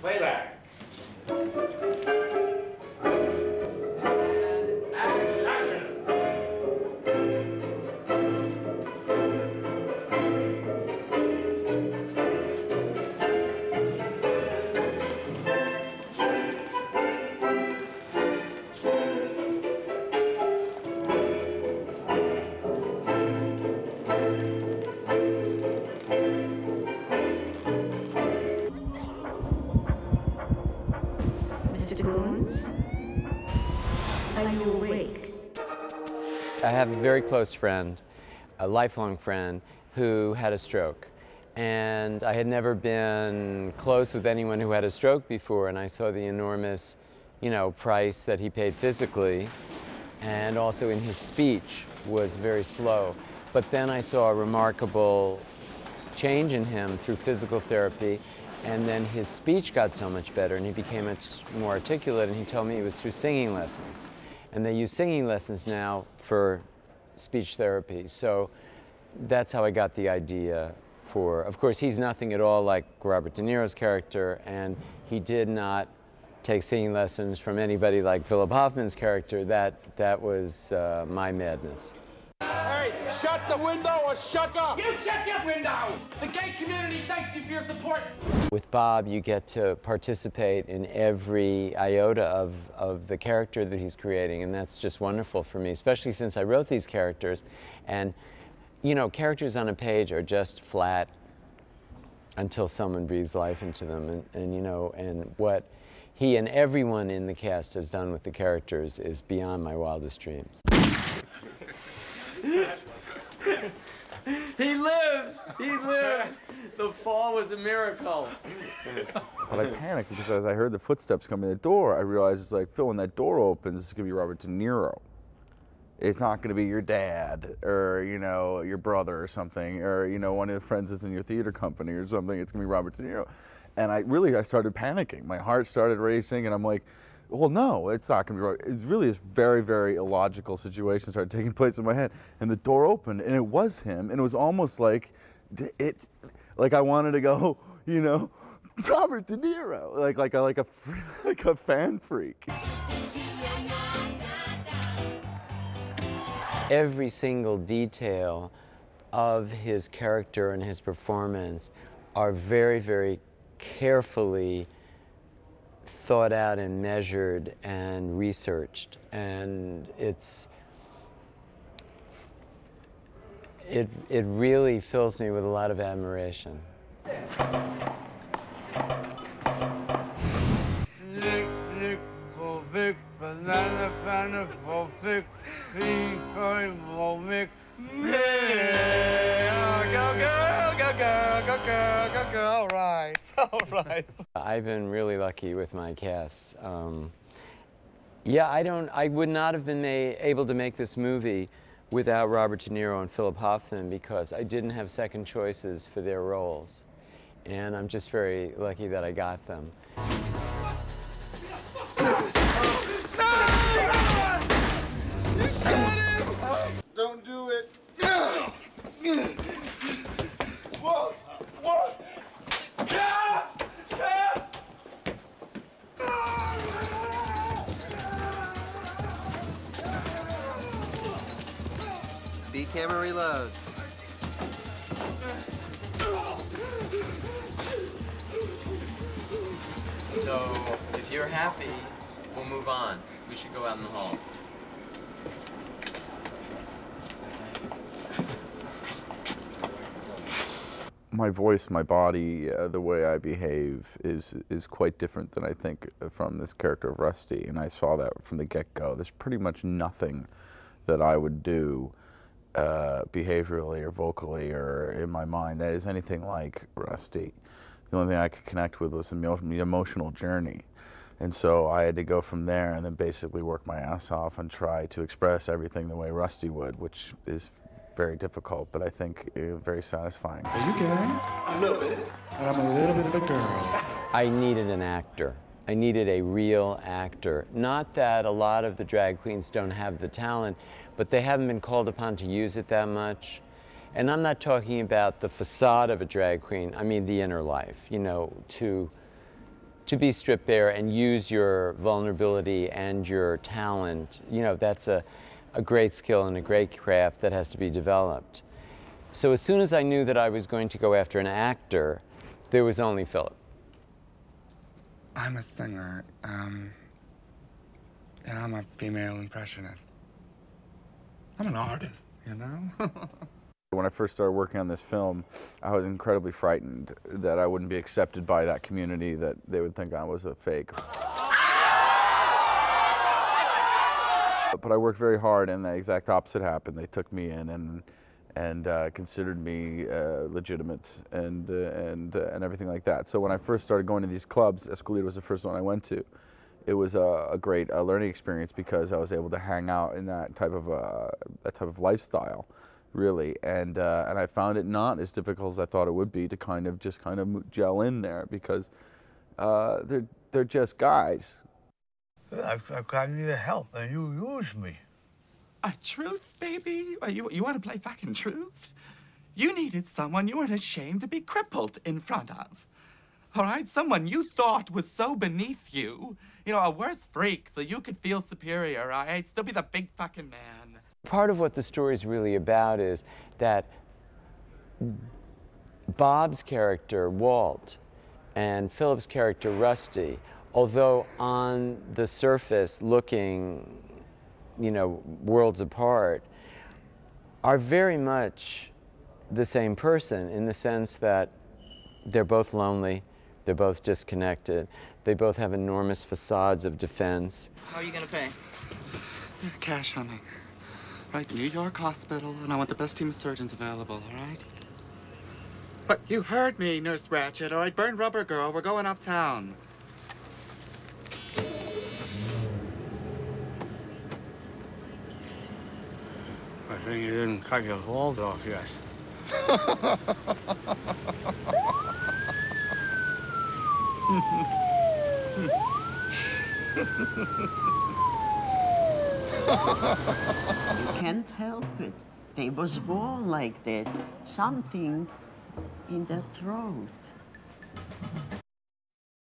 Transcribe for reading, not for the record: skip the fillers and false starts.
Playback. Are you awake? I have a very close friend, a lifelong friend, who had a stroke. And I had never been close with anyone who had a stroke before, and I saw the enormous, price that he paid physically, and also in his speech was very slow. But then I saw a remarkable change in him through physical therapy, and then his speech got so much better, and he became much more articulate, and he told me it was through singing lessons. And they use singing lessons now for speech therapy. So that's how I got the idea for, of course, he's nothing at all like Robert De Niro's character, and he did not take singing lessons from anybody like Philip Hoffman's character. That was my madness. Hey, shut the window or shut up! You shut your window! The gay community thanks you for your support! With Bob, you get to participate in every iota of the character that he's creating, and that's just wonderful for me, especially since I wrote these characters. And, characters on a page are just flat until someone breathes life into them. And what he and everyone in the cast has done with the characters is beyond my wildest dreams. He lives! He lives! The fall was a miracle. But I panicked because as I heard the footsteps come in the door, I realized it's like, Phil, when that door opens, it's going to be Robert De Niro. It's not going to be your dad or, your brother or something, or, one of the friends that's in your theater company or something. It's going to be Robert De Niro. And I started panicking. My heart started racing, and I'm like, well, no, it's not going to be right. It's really this very, very illogical situation started taking place in my head. And the door opened, and it was him. And it was almost like, I wanted to go, Robert De Niro, like a fan freak. Every single detail of his character and his performance are very, very carefully thought out and measured and researched, and it really fills me with a lot of admiration. All right, all right. I've been really lucky with my cast. I would not have been able to make this movie without Robert De Niro and Philip Hoffman, because I didn't have second choices for their roles. And I'm just very lucky that I got them. You shot him! Don't do it. What? What? B camera reload. So, if you're happy, we'll move on. We should go out in the hall. My voice, my body, the way I behave is quite different than I think from this character of Rusty, and I saw that from the get-go. There's pretty much nothing that I would do behaviorally or vocally or in my mind that is anything like Rusty. The only thing I could connect with was the emotional journey. And so I had to go from there and then basically work my ass off and try to express everything the way Rusty would, which is very difficult, but I think very satisfying. Are you gay? A little bit. And I'm a little bit of a girl. I needed an actor. I needed a real actor. Not that a lot of the drag queens don't have the talent, but they haven't been called upon to use it that much. And I'm not talking about the facade of a drag queen, I mean the inner life, to be stripped bare and use your vulnerability and your talent, you know, that's a great skill and a great craft that has to be developed. So as soon as I knew that I was going to go after an actor, there was only Philip. I'm a singer, and I'm a female impressionist. I'm an artist, you know? When I first started working on this film, I was incredibly frightened that I wouldn't be accepted by that community, that they would think I was a fake. But I worked very hard, and the exact opposite happened. They took me in and considered me legitimate and everything like that. So when I first started going to these clubs, Escolita was the first one I went to. It was a great learning experience because I was able to hang out in that type of lifestyle, really, and I found it not as difficult as I thought it would be to kind of gel in there, because they're just guys. I've gotten you help, and you use me. A truth, baby? You want to play fucking truth? You needed someone you weren't ashamed to be crippled in front of. All right? Someone you thought was so beneath you. You know, a worse freak, so you could feel superior, all right? Still be the big fucking man. Part of what the story is really about is that Bob's character, Walt, and Philip's character, Rusty, although on the surface looking, you know, worlds apart, are very much the same person, in the sense that they're both lonely, they're both disconnected, they both have enormous facades of defense. How are you gonna pay? Cash, honey. Right, New York hospital, and I want the best team of surgeons available, all right? But you heard me, Nurse Ratched, all right? Burn rubber, girl. We're going uptown. I think you didn't cut your balls off yet. You can't help it. They was born like that. Something in their throat.